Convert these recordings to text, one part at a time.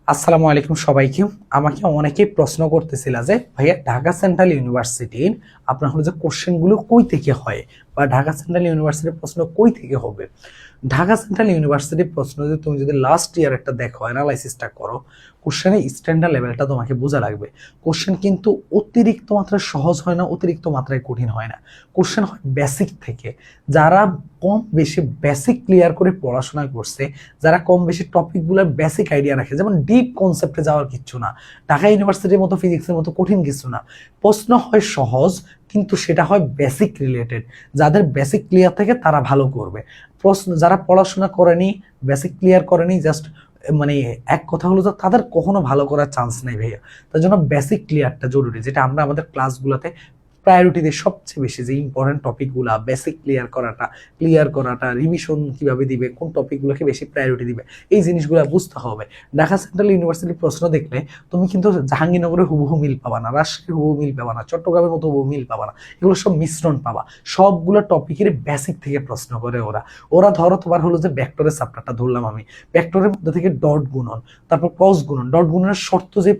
আসসালামু আলাইকুম সবাইকে। আমাকে অনেকেই প্রশ্ন করতেছিল যে ভাইয়া ঢাকা সেন্ট্রাল ইউনিভার্সিটির আপনার হলো যে কোশ্চেনগুলো কই থেকে হয় বা ঢাকা সেন্ট্রাল ইউনিভার্সিটির প্রশ্ন কই থেকে হবে। ঢাকা সেন্ট্রাল ইউনিভার্সিটির প্রশ্ন যদি তুমি যদি লাস্ট ইয়ার একটা দেখো, অ্যানালাইসিসটা করো, কোশ্চেনের স্ট্যান্ডার্ড লেভেলটা তোমাকে বোঝা লাগবে। কোশ্চেন কিন্তু অতিরিক্ত মাত্রায় সহজ হয় না, অতিরিক্ত মাত্রায় কঠিন হয় না। কোশ্চেন হয় বেসিক থেকে। যারা কম বেশি বেসিক ক্লিয়ার করে পড়াশোনা করছে, যারা কম বেশি টপিকগুলোর বেসিক আইডিয়া রাখে, যেমন ডিপ কনসেপ্টে যাওয়ার কিচ্ছু না, ঢাকা ইউনিভার্সিটির মতো ফিজিক্সের মতো কঠিন কিছু না। প্রশ্ন হয় সহজ, কিন্তু সেটা হয় বেসিক রিলেটেড। যাদের বেসিক ক্লিয়ার থাকে তারা ভালো করবে। প্রশ্ন যারা পড়াশোনা করেনি, বেসিক ক্লিয়ার করেনি, জাস্ট মানে এক কথা হলো যে তাদের কখনো ভালো করার চান্স নেই ভাইয়া। তার জন্য বেসিক ক্লিয়ারটা জরুরি, যেটা আমরা আমাদের ক্লাসগুলোতে প্রায়োরিটি দিই সবচেয়ে বেশি। যে ইম্পর্টেন্ট টপিকগুলো বেসিক ক্লিয়ার করাটা রিভিশন কিভাবে দিবে, কোন টপিকগুলোকে বেশি প্রায়োরিটি দিবে, এই জিনিসগুলো বুঝতে হবে। ঢাকা সেন্ট্রাল ইউনিভার্সিটির প্রশ্ন দেখলে তুমি কিন্তু জাহাঙ্গীরনগরের হুবহু মিল পাবা না, রাজশাহীর হুবহু মিল পাবা না, চট্টগ্রামের মতো হুবহু মিল পাবা না। এগুলো সব মিশ্রণ পাবা। সবগুলো টপিকের বেসিক থেকে প্রশ্ন করে ওরা। ওরা ধরো তোমার হলো যে ভেক্টরের চ্যাপ্টারটা ধরলাম আমি, ভেক্টরের মধ্যে থেকে ডট গুণন, তারপর ক্রস গুণন, ডট গুণনের শর্ত যে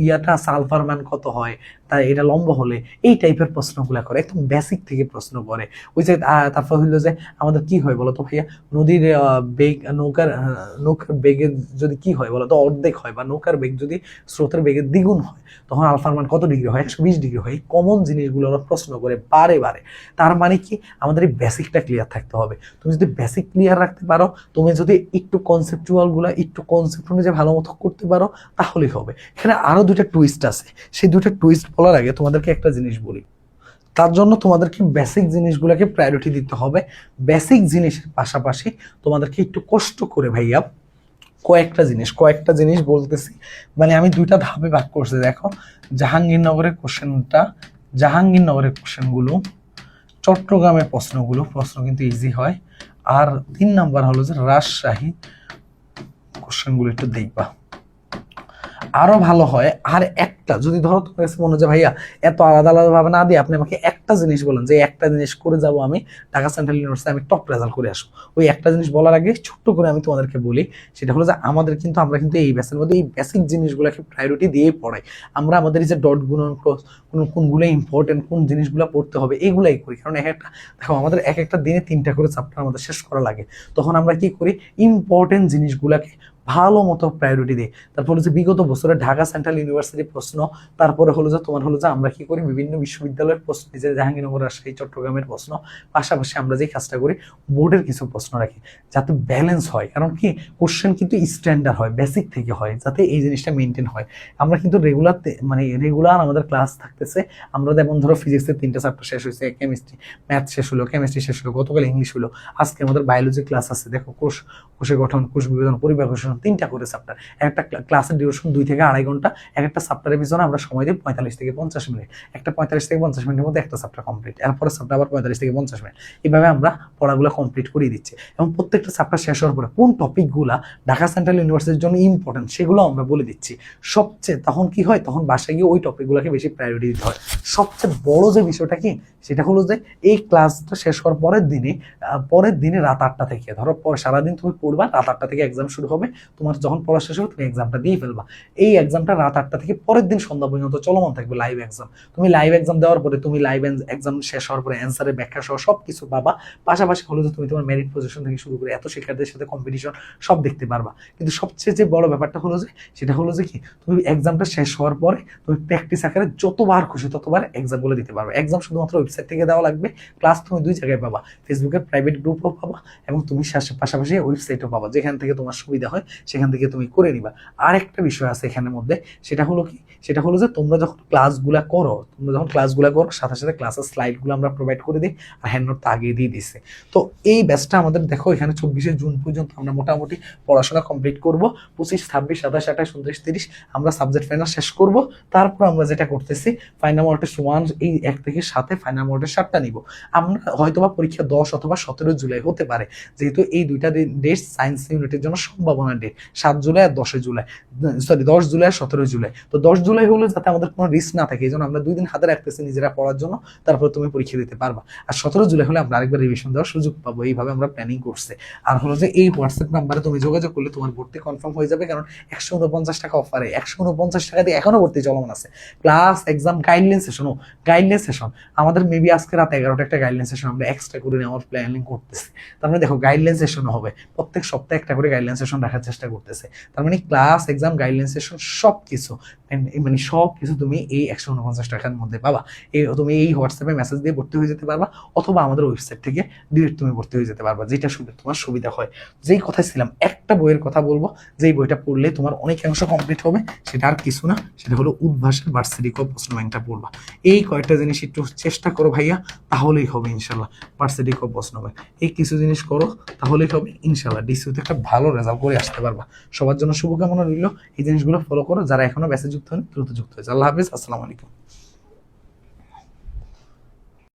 ইয়াটা আছে, আলফার মান কত হয়, তাই এটা লম্ব হলে, এই টাইপের প্রশ্নগুলো করে, একদম বেসিক থেকে প্রশ্ন করে। ওই যে তারপর হইলো যে আমাদের কি হয় বলতো ভাইয়া, নদীর বেগ, নৌকার বেগের যদি কি হয় বলতো অর্ধেক হয়, বা নৌকার বেগ যদি স্রোতের বেগের দ্বিগুণ হয়, তখন আলফার মান কত ডিগ্রি হয়, 120 ডিগ্রি হয়। কমন জিনিসগুলো ওরা প্রশ্ন করে বারে বারে। তার মানে কি, আমাদের এই বেসিকটা ক্লিয়ার থাকতে হবে। তুমি যদি বেসিক ক্লিয়ার রাখতে পারো, তুমি যদি একটু কনসেপচুয়াল গুলা একটু কনসেপ্ট অনুযায়ী ভালো মতো করতে পারো, তাহলেই হবে। এখানে আরো দুইটা টুইস্ট আছে। সেই দুইটা টুইস্ট বলার আগে তোমাদেরকে একটা জিনিস বলি। তার জন্য তোমাদেরকে বেসিক জিনিসগুলোকে প্রায়োরিটি দিতে হবে। বেসিক জিনিসের পাশাপাশি তোমাদেরকে একটু কষ্ট করে ভাইয়া কয়েকটা জিনিস বলতেছি। মানে আমি দুইটা ধাপে ভাগ করছি, দেখো। জাহাঙ্গীরনগরের কোশ্চেনটা, জাহাঙ্গীরনগরের কোশ্চেনগুলো, চট্টগ্রামের প্রশ্ন কিন্তু ইজি হয়। আর 3 নাম্বার হলো যে রাজশাহী কোশ্চেনগুলো একটু দেখবা, আরো ভালো হয়। আর একটা যদি ধরো তোমার কাছে মনে হয় যে ভাইয়া এত আলাদা আলাদা ভাবে না দিয়ে আপনি আমাকে একটা জিনিস বলেন, যে একটা জিনিস করে যাব আমি ঢাকা সেন্ট্রাল ইউনিভার্সিটি, আমি টপ রেজাল্ট করে আসবো। ওই একটা জিনিস বলার আগে ছোট্ট করে আমি তোমাদেরকে বলি, সেটা হলো যে আমরা কিন্তু এই ব্যাচের মধ্যে এই বেসিক জিনিসগুলোকে প্রায়োরিটি দিয়েই পড়াই। আমরা আমাদের এই যে ডট গুণন, ক্রস, কোনগুলো ইম্পর্টেন্ট, কোন জিনিসগুলো পড়তে হবে, এগুলাই করি। কারণ দেখো আমাদের এক একটা দিনে 3টা করে চ্যাপ্টার আমাদের শেষ করা লাগে। তখন আমরা কি করি, ইম্পর্টেন্ট জিনিসগুলোকে ভালো মতো প্রায়োরিটি দিই। তারপর হচ্ছে বিগত বছরে ঢাকা সেন্ট্রাল ইউনিভার্সিটির প্রশ্ন, তারপরে হলো যে তোমার হলো যে আমরা কি করি, বিভিন্ন বিশ্ববিদ্যালয়ের প্রশ্ন, যে জাহাঙ্গীরনগর, রাজশাহী, চট্টগ্রামের প্রশ্ন, পাশাপাশি আমরা যে কাজটা করি, বোর্ডের কিছু প্রশ্ন রাখি, যাতে ব্যালেন্স হয়। কারণ কি, কোশ্চেন কিন্তু স্ট্যান্ডার্ড হয়, বেসিক থেকে হয়, যাতে এই জিনিসটা মেনটেন হয়। আমরা কিন্তু রেগুলার আমাদের ক্লাস থাকতেছে। আমরা যেমন ধরো ফিজিক্সের 3টা চ্যাপ্টার শেষ হয়েছে, ম্যাথ শেষ হলো, কেমিস্ট্রি শেষ হলো, গতকাল ইংলিশ হলো, আজকে আমাদের বায়োলজি ক্লাস আছে। দেখো, কোষের গঠন, কোষ বিভাজন, পরিবার ঘোষণা, 3টা করে চ্যাপ্টার। একটা ক্লাসের ডিউরেশন 2 থেকে 2.5 ঘন্টা। একটা চ্যাপ্টারের পিছনে আমরা সময় দিই 45 থেকে 50 মিনিট। একটা 45 থেকে 50 মিনিটের মধ্যে একটা চ্যাপ্টার কমপ্লিট, এরপরে চ্যাপ্টার আবার 45 থেকে 50 মিনিট। এইভাবে আমরা পড়াগুলো কমপ্লিট করে দিচ্ছি। এবং প্রত্যেকটা চ্যাপ্টার শেষ হওয়ার পরে কোন টপিকগুলা ঢাকা সেন্ট্রাল ইউনিভার্সিটির জন্য ইম্পর্টেন্ট, সেগুলো আমরা বলে দিচ্ছি। সবচেয়ে তখন কি হয়, তখন বাসায় গিয়ে ওই টপিকগুলোকে বেশি প্রায়োরিটি দিতে হয়। সবচেয়ে বড় যে বিষয়টা কি, সেটা হলো যে এই ক্লাসটা শেষ হওয়ার পরের দিনে রাত 8টা থেকে, ধরো সারাদিন তুমি পড়বা, রাত 8টা থেকে এক্সাম শুরু হবে। তোমার যখন পড়া শেষ হবে তুমি এক্সামটা দিয়ে ফেলবা। এই এক্সামটা রাত 8টা থেকে পরের দিন সন্ধ্যা পর্যন্ত চলমান থাকবে, লাইভ এক্সাম। তুমি লাইভ এক্সাম দেওয়ার পরে, তুমি লাইভ এক্সাম শেষ হওয়ার পরে অ্যান্সারের ব্যাখ্যা সহ সবকিছু পাবা। পাশাপাশি হলো যে তুমি তোমার মেরিট পজিশন থেকে শুরু করে এত শিক্ষার্থীদের সাথে কম্পিটিশন সব দেখতে পারবা। কিন্তু সবচেয়ে যে বড় ব্যাপারটা হলো যে, সেটা হলো যে কি, তুমি এক্সামটা শেষ হওয়ার পরে তুমি প্র্যাকটিস আকারে যতবার খুশি ততবার এক্সাম বলে দিতে পারবে। এক্সাম শুধুমাত্র ওয়েবসাইট থেকে দেওয়া লাগবে। ক্লাস তুমি 2 জায়গায় পাবা, ফেসবুকের প্রাইভেট গ্রুপও পাবা, এবং তুমি পাশাপাশি ওয়েবসাইটও পাবা। যেখান থেকে তোমার সুবিধা হয় সেখান থেকে তুমি করে নিবা। আর একটা বিষয় আছে এখানের মধ্যে, সেটা হলো কি, সেটা হলো যে তোমরা যখন ক্লাসগুলা করো, সাথে সাথে ক্লাসের স্লাইডগুলো আমরা প্রোভাইড করে দিই, আর হ্যান্ড নোট আগে দিয়ে দিচ্ছে। তো এই ব্যাচটা আমাদের দেখো, এখানে 24শে জুন পর্যন্ত আমরা মোটামুটি পড়াশোনা কমপ্লিট করব। 25, 26, 27, 28, 29, 30 আমরা সাবজেক্ট ফাইনাল শেষ করব। তারপর আমরা যেটা করতেছি, ফাইনাল মক টেস্ট 1, এই 1 থেকে 7 ফাইনাল মক টেস্ট 7টা নিব। আমরা হয়তোবা পরীক্ষা 10 অথবা 17 জুলাই হতে পারে, যেহেতু এই দুইটা ডেট সায়েন্স ইউনিটের জন্য সম্ভাবনা ডেট। ডেট, 7 জুলাই আর 10 জুলাই, সরি 10 জুলাই আর 17 জুলাই। তো 10 জুলাই হলো যাতে আমাদের কোনো রিস্ক না থাকে, এই জন্য আমরা 2 দিন হাতে রাখতেছি নিজেরা পড়ার জন্য, তারপর তুমি পরীক্ষা দিতে পারবা। আর 17 জুলাই হলে আমরা আরেকবার রিভিশন দেওয়ার সুযোগ পাবো, এইভাবে আমরা প্ল্যানিং করছি। আর হলো যে এই হোয়াটসঅ্যাপ নাম্বারে তুমি যোগাযোগ করলে তোমার ভর্তি কনফার্ম হয়ে যাবে, কারণ 149 টাকা অফারে, 149 টাকা দিয়ে এখনো ভর্তি চলমান আছে। প্লাস এক্সাম গাইডলাইন সেশনও, গাইডলাইন সেশন আমাদের মেবি আজকে রাত 11টা একটা গাইডলাইন সেশন আমরা এক্সট্রা করে নেওয়ার প্ল্যানিং করতেছি। তার মানে দেখো গাইডলাইন সেশনও হবে, প্রত্যেক সপ্তাহে একটা করে গাইডলাইন সেশন রাখার চেষ্টা করতেছে। তার মানে ক্লাস, এক্সাম, গাইডলাইন সেশন সব কিছু, মানে সব কিছু তুমি এই 149 টাকার মধ্যে পাবা। তুমি এই হোয়াটসঅ্যাপে মেসেজ দিয়ে ভর্তি হয়ে যেতে পারবা, অথবা আমাদের ওয়েবসাইট থেকে ডিরেক্ট তুমি ভর্তি হয়ে যেতে পারবা, যেটা তোমার সুবিধা হয়। যেই কথা ছিলাম, একটা বইয়ের কথা বলবো, যেই বইটা পড়লে তোমার অনেকাংশ কমপ্লিট হবে, সেটা আর কিছু না, সেটা হলো উদ্ভাসের ভার্সিটি ক প্রশ্ন ব্যাংকটা পড়বা। এই কয়েকটা জিনিস একটু চেষ্টা করো ভাইয়া, তাহলেই হবে ইনশাল্লাহ। ভার্সিটি ক প্রশ্ন ব্যাংক, এই কিছু জিনিস করো তাহলেই হবে ইনশাল্লাহ, ডিসিউতে একটা ভালো রেজাল্ট করে আসতে পারবা। সবার জন্য শুভকামনা রইল, এই জিনিসগুলো ফলো করো। যারা এখনো ব্যাচে যুক্ত হন দ্রুত যুক্ত হয়েছে। আল্লাহ হাফিজ, আসসালামু আলাইকুম।